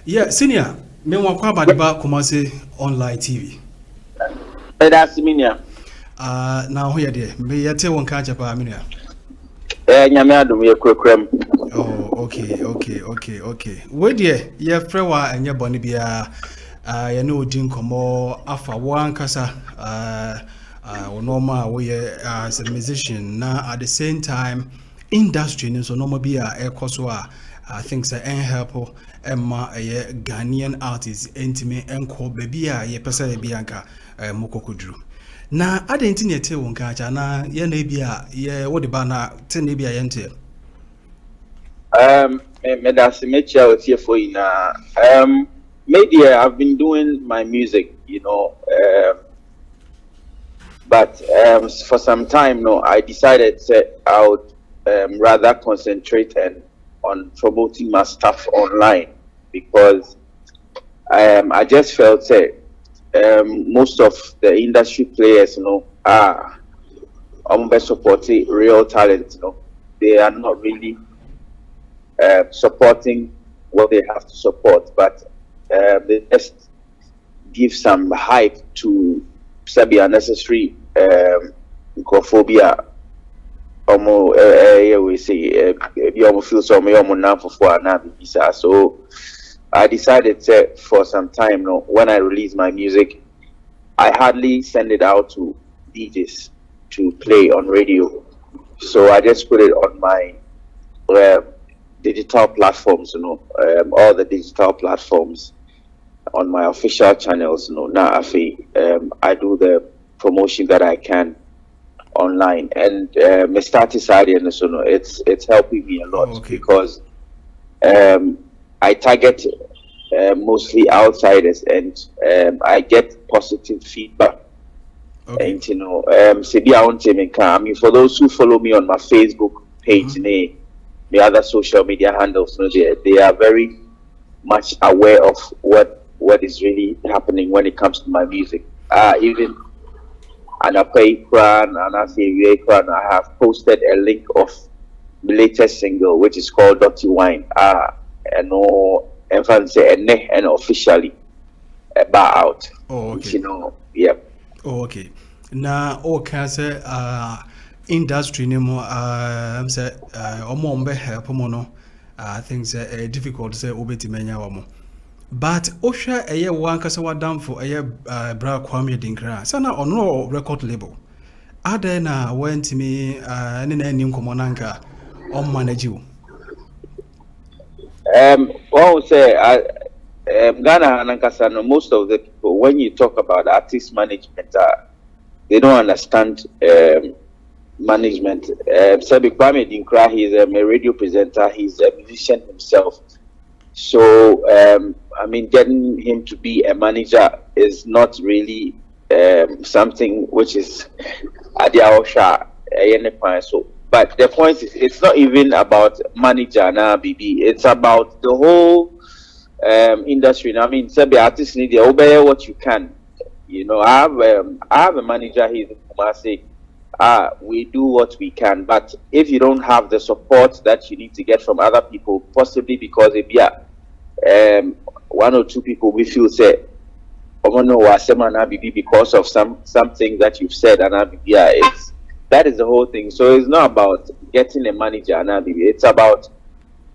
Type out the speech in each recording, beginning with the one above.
Yeah, senior. Me want kwa badiba Kumasi online TV. That's senior. Now here there. Me yete won ka japa amina. Nyame adom ye krokrem. Oh, okay. Where there? Yeah, frewa enye boni bia. You know din komo afa wan kasa. Normal we as a musician. Now at the same time, industry so normal be a ekoswa. I think say help Emma a Ghanaian artist intime enko baby ye pesa be anka mokokudru. Na adenti ne te won ka cha na ye na bia ye wo de ba na te na bia ye nte. Me that's mecha out here for you na. Maybe I've been doing my music, but for some time now I decided that I would rather concentrate on promoting my stuff online because I just felt that most of the industry players, are supporting real talent. They are not really supporting what they have to support, but they just give some hype to be unnecessary microphobia. We say you almost feel so so I decided to, for some time now, when I release my music, I hardly send it out to DJs to play on radio. So I just put it on my digital platforms, all the digital platforms on my official channels. Now I do the promotion that I can online, and my status it's helping me a lot because I target mostly outsiders, and I get positive feedback. Okay. And I mean, for those who follow me on my Facebook page, the other social media handles, they are very much aware of what is really happening when it comes to my music. Even and I have posted a link of the latest single, which is called Dirty Wine. And say and officially bar out. Oh, okay. Yep. Oh, okay. Na say industry ni mo say omo mbe help mo no things difficult say obeti menya wa mo. But Osha eye wan kasa wadam for eye bra Kwame Dinkra. Sana ono record label. Ade na went me ne na nim komo nanka on manage you. Well, say Ghana and Ankasano, most of the people, when you talk about artist management, they don't understand management. Sabi Kwame Dinkra, he's a radio presenter, he's a musician himself. So, I mean, getting him to be a manager is not really something which is Adiaosha. So, but the point is, it's not even about manager now, BB. It's about the whole industry. I mean, say the artists need to obey what you can. I have a manager here in Kumasi. We do what we can, but if you don't have the support that you need to get from other people, possibly because if one or two people we feel say, because of something that you've said, and that is the whole thing. So it's not about getting a manager, it's about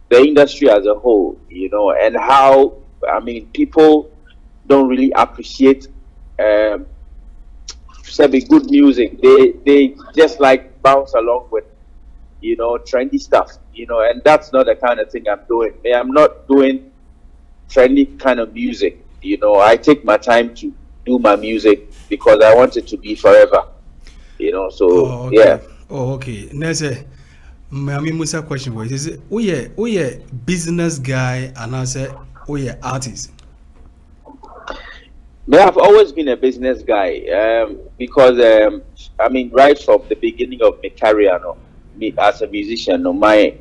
the industry as a whole, and how, I mean, people don't really appreciate good music. They just like bounce along with, trendy stuff, and that's not the kind of thing I'm doing. I'm not doing trendy kind of music. I take my time to do my music because I want it to be forever. So yeah. Oh, okay. Next, I mean, Musa question was: is it we business guy and I say we artist? I've always been a business guy because I mean, right from the beginning of my career, me as a musician, my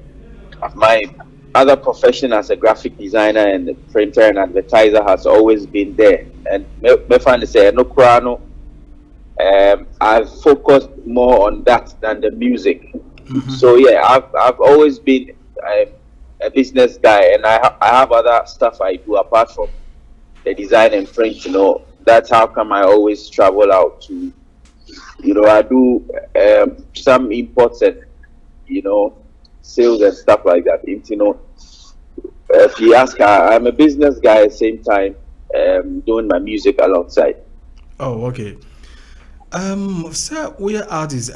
other profession as a graphic designer and printer and advertiser has always been there. And me find say no crano. I've focused more on that than the music. Mm-hmm. So yeah, I've always been a business guy, and I have other stuff I do apart from the design and print. That's how come I always travel out to. I do some imports and sales and stuff like that. If you ask, I'm a business guy at the same time, doing my music alongside. Oh, okay. So we are artists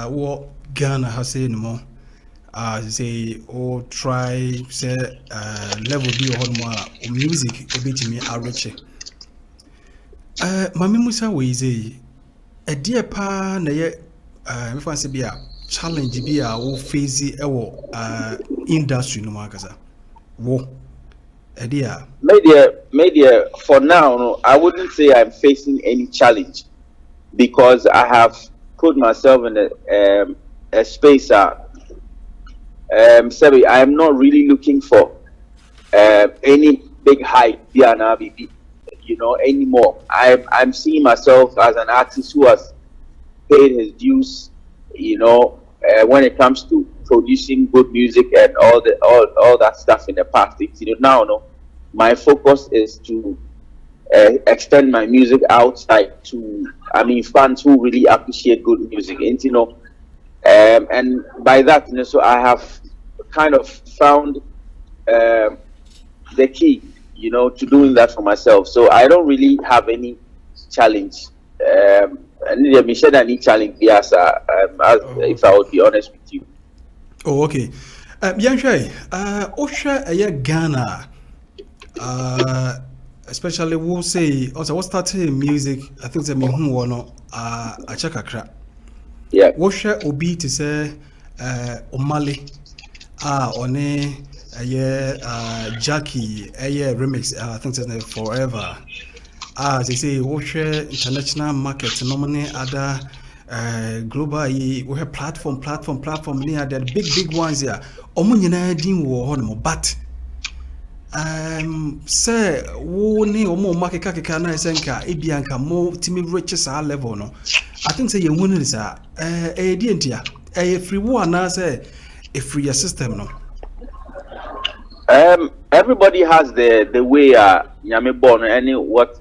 what Ghana has say no more. Say or try say level be or more music a bit me average. Mami Musa we say a dear pa na ye me fancy be a challenge be a wo face e wo industry no makasa. Wo a dear Media for now, no, I wouldn't say I'm facing any challenge because I have put myself in a space sorry, I am not really looking for any big hype anymore. I'm seeing myself as an artist who has paid his dues, when it comes to producing good music and all that stuff in the past. Now, no, my focus is to extend my music outside to, fans who really appreciate good music. And by that, so I have kind of found the key, to doing that for myself. So I don't really have any challenge. And let me share any challenge, yes, if I would be honest with you. Oh, okay. Yanshay, Osha Ghana, especially we'll say also what started music, I think the Mihun one a chakakra. Yeah. Osha Obi to say Omali one Jackie remix, I think it's Forever. As they say, Osha international market, normally other global we have platform near the big ones here. Omunyina din wo hono but say wo ni omo market kakeka na esenka ebianka mo timi reach sa level no. I think say ye hunu ni sa di entia free wo na say a free system no. Everybody has the way Nyame born and what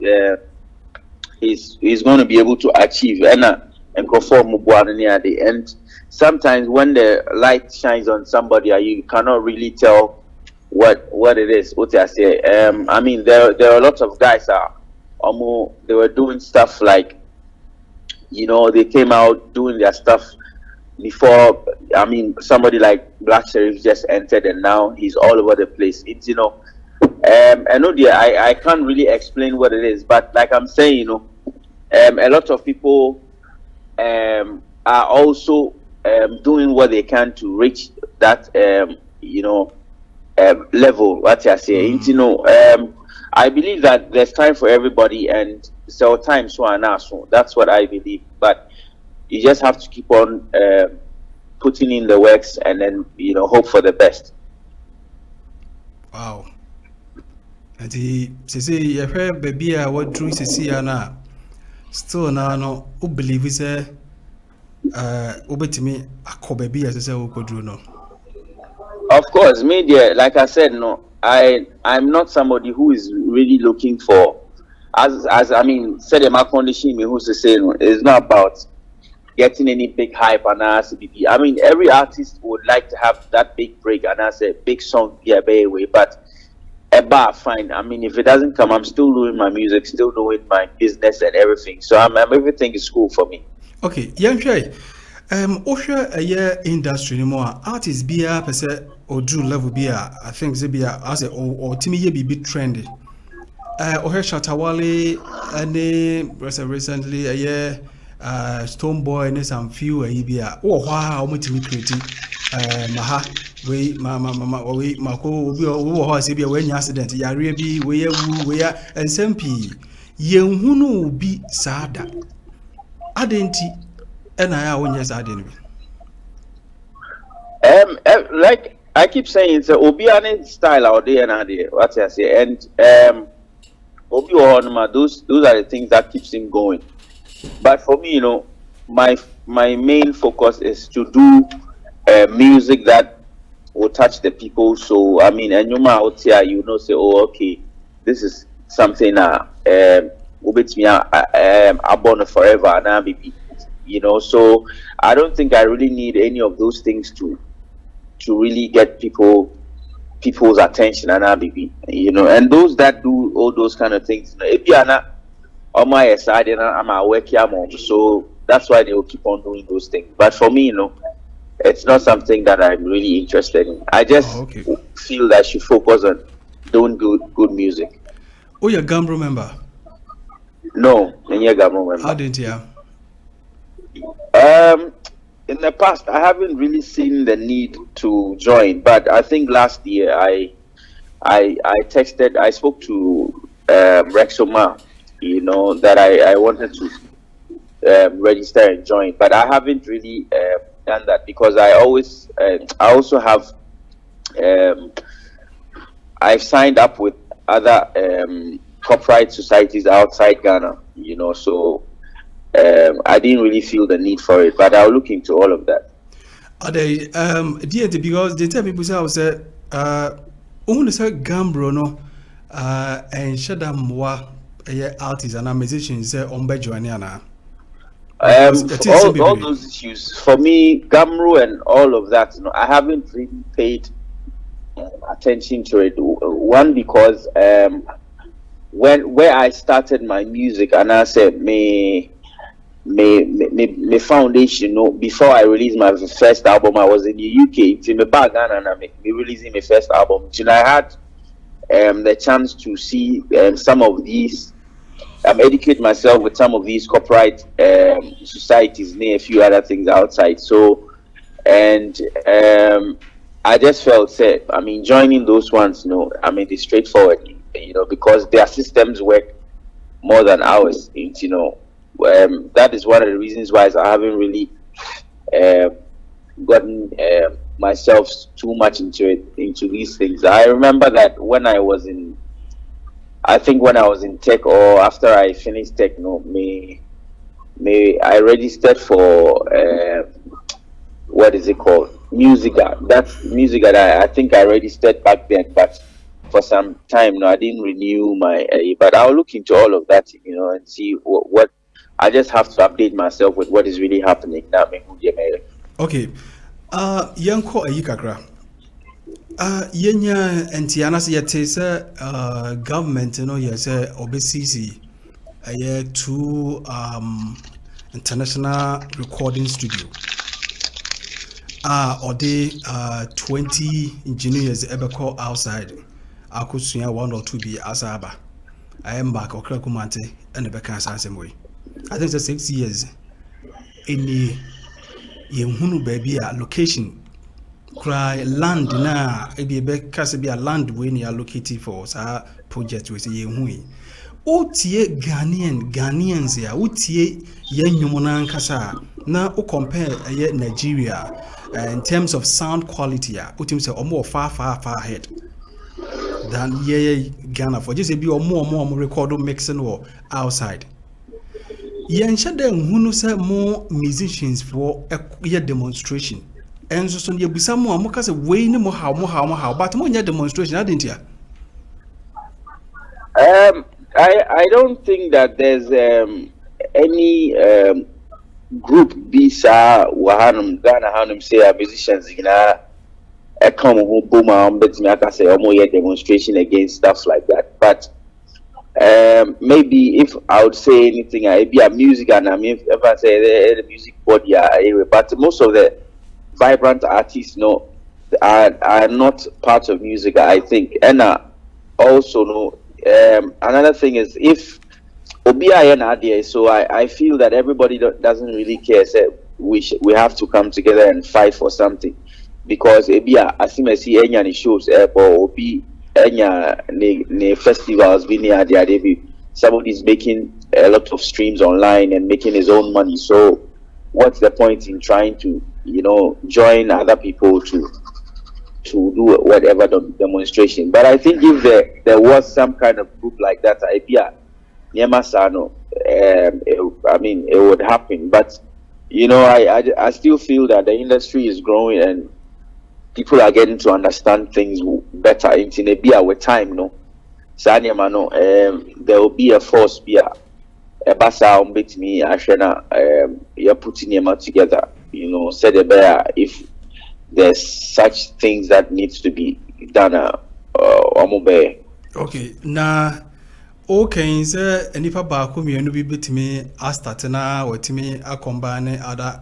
he's going to be able to achieve and conform at the end. Sometimes when the light shines on somebody, you cannot really tell what it is. What I say, there are a lot of guys they were doing stuff like, they came out doing their stuff before. Somebody like Black Sheriff just entered and now he's all over the place. It's I can't really explain what it is, but like I'm saying, a lot of people are also doing what they can to reach that level. What I say, I believe that there's time for everybody, and so time so that's what I believe. But you just have to keep on putting in the works and then hope for the best. Wow. And he say you heard baby what drew see na still now no who believe is obetimi akọ baby as say who drew no. Of course, media, like I said, no, I'm not somebody who is really looking for said my condition me who's to say no, it's not about getting any big hype and every artist would like to have that big break and as a big song way, but fine. If it doesn't come, I'm still doing my music, still doing my business and everything. So everything is cool for me. Okay, Yanshay. Osha a year industry no more artists be per se or do level be I think they be as a or Timmy be trendy. Shatta Wale and recently a year Stone Boy and some few be wow me create maha we mako obi be when accident yare bi we and SMP yenhunu bi sada adenti and I won't just add in. Like I keep saying, it's a Obiane style out there and what I say, and those are the things that keeps him going. But for me, my main focus is to do music that will touch the people. So I mean, and you might out here, say, oh, okay, this is something will be me abon forever and I'll be, So I don't think I really need any of those things to really get people's attention and I'll be, and those that do all those kind of things, if you are not on my side, and I'm a work mom, so that's why they will keep on doing those things. But for me, it's not something that I'm really interested in. I just Okay. feel that I should focus on doing good music. Oh, you're Gambro member. No, and yeah, How remember. didn't you? Um, in the past, I haven't really seen the need to join, but I think last year I spoke to Rexoma, that I wanted to register and join, but I haven't really done that because I also have um, I've signed up with other copyright societies outside Ghana, so I didn't really feel the need for it, but I'll look into all of that. Are they because they tell people say I was only say Gambro no and Shatta Wale artists and musicians say on Joanna because it is so All baby. those issues for me, Gamru and all of that, I haven't really paid attention to it. One because where I started my music, and I said me foundation, before I released my first album, I was in the UK. It's in my bag, and I me releasing my first album. I had the chance to see some of these. Educate myself with some of these copyright societies, near a few other things outside. So, and I just felt safe. I mean, joining those ones, it's straightforward, because their systems work more than ours. That is one of the reasons why I haven't really um gotten myself too much into these things. I remember that I think when I was in tech or after I finished tech, I registered for what is it called? Musica. That's Musica that I think I registered back then, but for some time I didn't renew my. But I'll look into all of that, and see what I just have to update myself with what is really happening. That may be amazing. Okay. Yanko Ayikakra. Yenya entiana se yete se government no ye se obesisi two international recording studio or they 20 engineers ever call outside akusua 1 or 2 be asaba I am back okra kumante and the beka same way I think it's 6 years any yenhunu baby a location cry land na ebi beka se be a land we ni allocated for sa project we say yenhu otie Ghanaians ya otie yenwum na nkasa na o compare Nigeria in terms of sound quality ya otim say omo far ahead than Ghana for just be omo record mixing or outside yen shade nhunu say more musicians for a demonstration and so ye busa mo amoka say we ni mo how but mo nya demonstration adint ya I don't think that there's any group bisa wahanum Ghana hanum say musicians come who boom but me I say demonstration against stuff like that. But maybe if I would say anything, I'd be a music and I mean if I say the music body but most of the vibrant artists are not part of music, I think. And also another thing is if so I feel that everybody doesn't really care. So we have to come together and fight for something because as soon as any shows or be any festivals be near their debut, somebody's making a lot of streams online and making his own money. So what's the point in trying to join other people to do whatever demonstration? But I think if there was some kind of group like that, Niemasano, I mean, it would happen. But I still feel that the industry is growing and people are getting to understand things better. In a beer with time, no. There will be a force beer. A basa bit me, Ashena, you're putting your mouth together. Said a bear if there's such things that needs to be done. Okay, na okay, sɛ nipa baako mmienu bi betumi astart na watumi acombine other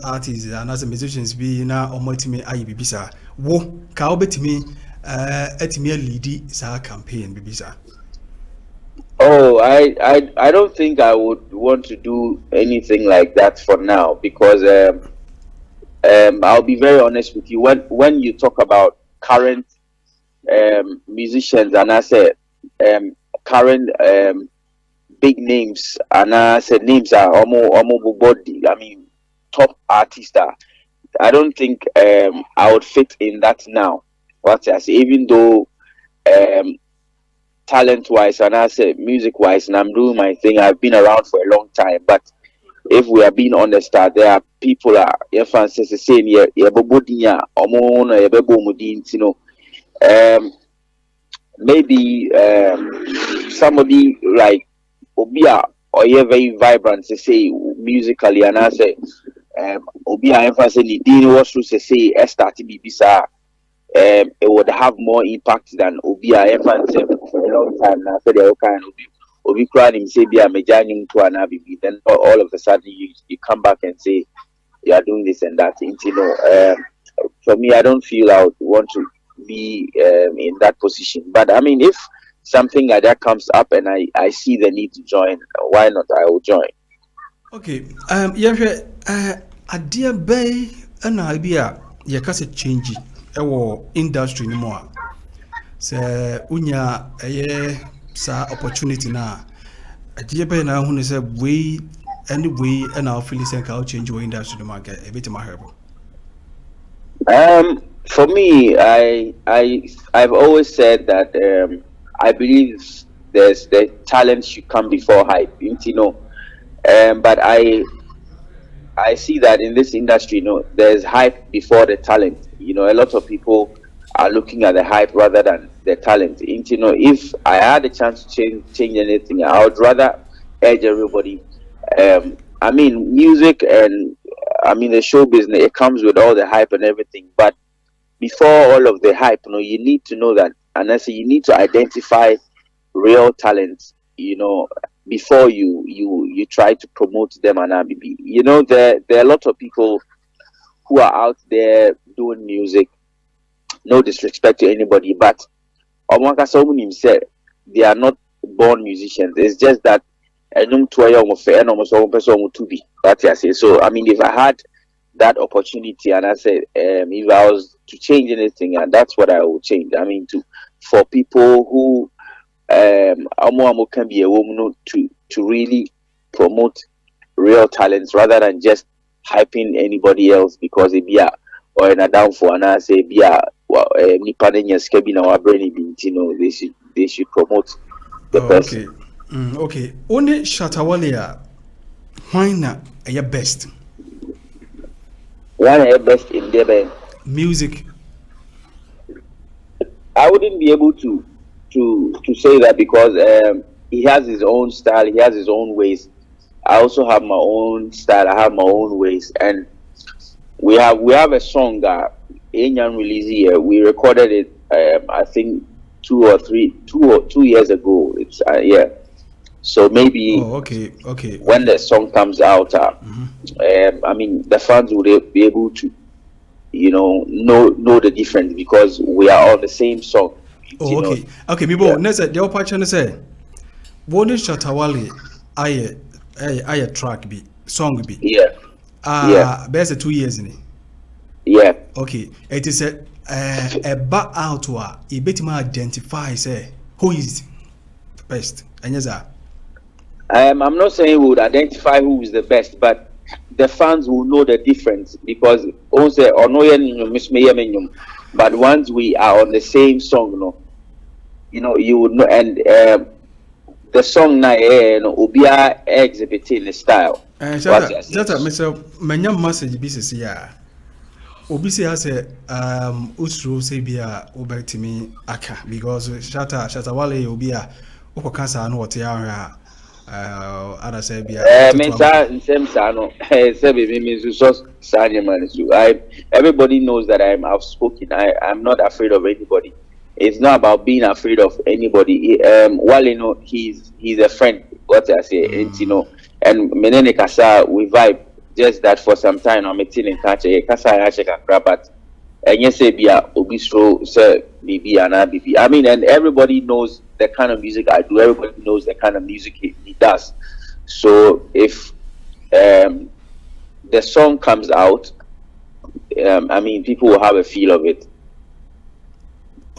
artists and as musicians bi na ɔmo atumi ayi bibi saa wo ka obetumi atumi lead saa campaign bibi saa. Oh, I don't think I would want to do anything like that for now because I'll be very honest with you. When you talk about current musicians and I said current big names and I said names are almost body. I mean top artists are. I don't think I would fit in that now. What I say, even though talent wise and I say music wise and I'm doing my thing, I've been around for a long time. But if we are being honest, there are people saying maybe somebody like Obia or very vibrant to say musically and I say Obia emphasis the was to say start to be bizarre. It would have more impact than Obia emphasis for a long time now. So they kind of Obi cried him say be a majaning to an abibi. Then all of a sudden you come back and say you are doing this and that. For me, I don't feel I would want to be in that position. But I mean, if something like that comes up and I see the need to join, why not? I will join. Okay. Yeah. Adia bay and idea. Yeah, cause it change. Industry no more. So unya sa opportunity na. Adia bay na who say way anyway and our feelings and how change your industry no market a bit more help. For me, I've always said that I believe the talent should come before hype, but I see that in this industry, there's hype before the talent. A lot of people are looking at the hype rather than the talent. If I had a chance to change anything, I would rather urge everybody. I mean, music and I mean the show business, it comes with all the hype and everything, but before all of the hype, you need to know that, and I say you need to identify real talents, before you try to promote them and ABB. There are a lot of people who are out there doing music. No disrespect to anybody, but said they are not born musicians. It's just that that's I say. So I mean, if I had that opportunity and I said if I was to change anything, and that's what I would change. I mean, for people who can be a woman to really promote real talents rather than just hyping anybody else because they be or in a downfall and I say be they should promote the person. Okay. Only Shatta Wale why not your best? One of your best in the band. Music. I wouldn't be able to say that because he has his own style, he has his own ways. I also have my own style, I have my own ways, and we have a song that Enyan released here. We recorded it I think 2 years ago. It's so maybe okay. When the song comes out, I mean the fans would be able to know the difference because we are on the same song. Okay, Bibo, next the opportunity say what is Shatta Wale I track be song be. Yeah. There's 2 years in it. Yeah. Okay. It is a back out a bit more identify say who is the best. And yes, I'm not saying we would identify who is the best, but the fans will know the difference because also but once we are on the same song, you would know. And the song na no obia exhibiting the style. Shatta Mr. Manya message business ya. Obi say say usro say bia obetimi aka because Shatta Wale obi a okokansa no wote ya other say bia same sano say me so sanya man so everybody knows that I'm outspoken. I'm not afraid of anybody. It's not about being afraid of anybody. Wale, you know, he's a friend, what I say, and you know, and menene kasa we vibe just that for some time. I'm meeting in culture kasa ya check a but and yes say bia obistro say bibi ana bibi. I mean, and everybody knows the kind of music I do. Everybody knows the kind of music he does. So if the song comes out, I mean, people will have a feel of it.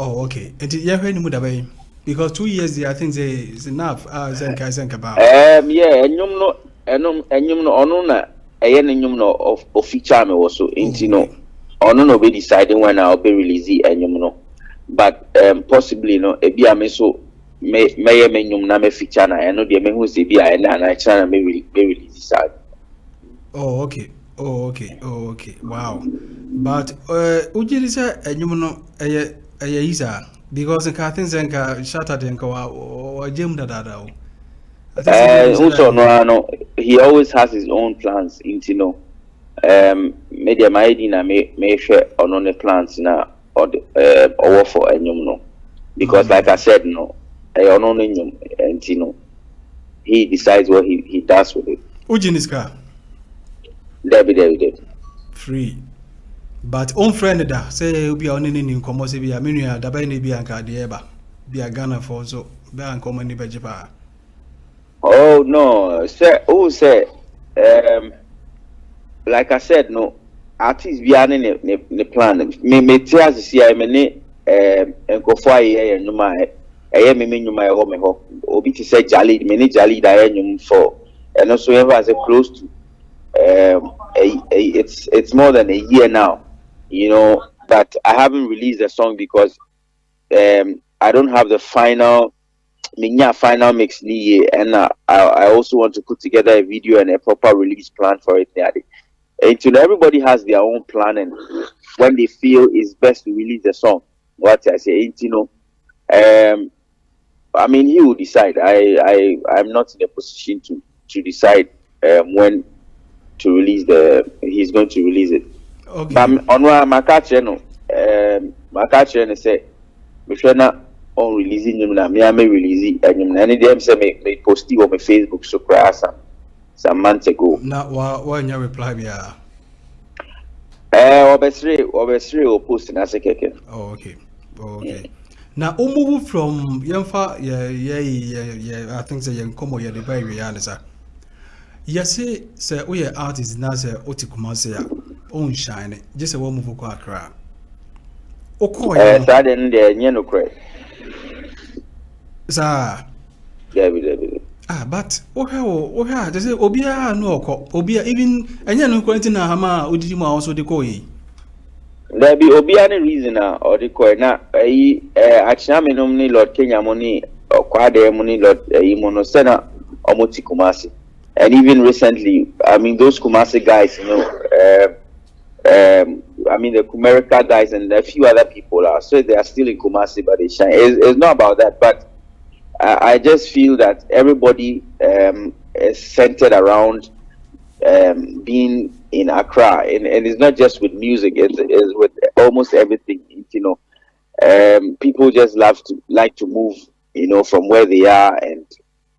Oh, okay. And yeah, when you because 2 years there, I think is enough. Zenka about. Yeah, and you know, onuna, of feature me also, you know, no be deciding when I'll be releasing, and you know, but possibly no, a be a so may na me feature na, I know the me who say be and I try me release side. Oh, okay. Oh, okay. Wow. But ujiri say and you know, isa because the things zenka Shatta denka wa gym da. Also no, he always has his own plans, you know. Media my idea may share on the plans now or for no, because like I said, no, and you know, he decides what he does with it. Ujiniska David. Free. But on friend da say you be on any komo say be a menu da ba ni be anka de eba be a Ghana for so be an komo ni bejipa. Oh no, say like I said, no, artists be an ne plan. Me tears see I many enkofo aye nyuma eye me nyuma e ho me ho. Obi ti say jali jali da nyum for and also ever as a close to it's more than a year now, you know, that I haven't released a song because I don't have the final mix ni, and I also want to put together a video and a proper release plan for it. Until everybody has their own plan and when they feel it's best to release the song, what I say, you know, I mean, he will decide. I'm not in a position to decide when to release he's going to release it. Okay. But on my catch, you know, my catch and say, Michelle on releasing him now, me release it, and them say me post it on my Facebook so crass some months ago. Now, why you reply me? Obviously, or posting as a keke. Oh, okay. Now, move from Yamfa, yeah, I think say Yankomo, yeah, the very reality. Yes, say we are artists now, say Kumasi, own shine, just a woman for Accra. Sudden, the no credit. Sir. But they say Obia no Obia even and no quarantine Hama Udima also the koi. There be Obia any reason or the koi na actually nominee Lord Kenya money or Quade money Lord Monosena or Moti Kumasi. And even recently, I mean those Kumasi guys, you know, I mean the Kumerica guys and a few other people are so they are still in Kumasi but they shine. It's not about that, but I just feel that everybody is centered around being in Accra, and it's not just with music; it's with almost everything. You know, people just like to move, you know, from where they are and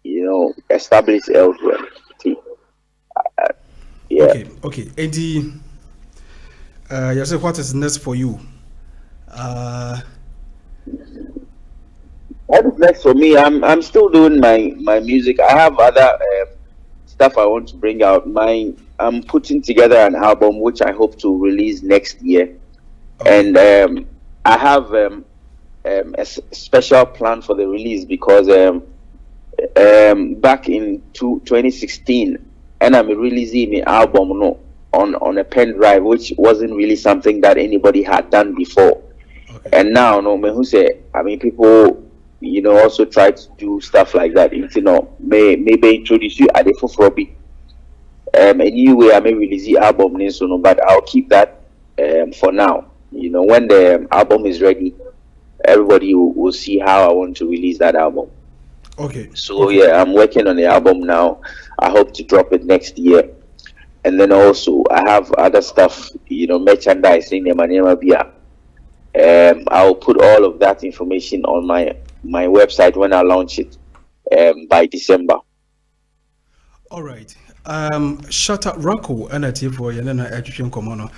you know establish elsewhere. Yeah. Okay. Eddie, yourself, what is next for you? What is next for me? I'm still doing my music. I have other stuff I want to bring out. I'm putting together an album which I hope to release next year, and I have a special plan for the release because back in 2016, and I'm releasing an album on a pen drive, which wasn't really something that anybody had done before, and now no me who say I mean people also try to do stuff like that. Maybe introduce you at the Fufrobi. A new way I may release the album, but I'll keep that for now. When the album is ready, everybody will see how I want to release that album. Okay. So yeah, I'm working on the album now. I hope to drop it next year. And then also I have other stuff, merchandising, I'll put all of that information on my website when I launch it by December. All right. Shatta Rako NT for Yanana Education Common.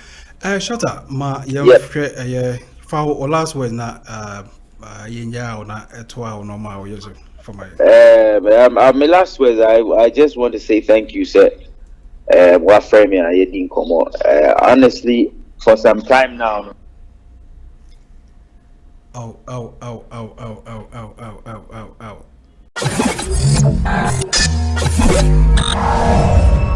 Shatta, ma for last word na yinya or na etwa no ma for my my last words, I just want to say thank you, sir. What frame me I didn't come on. Honestly, for some time now. Ow, ow, ow, ow, ow, ow, ow, ow, ow, ow, ow.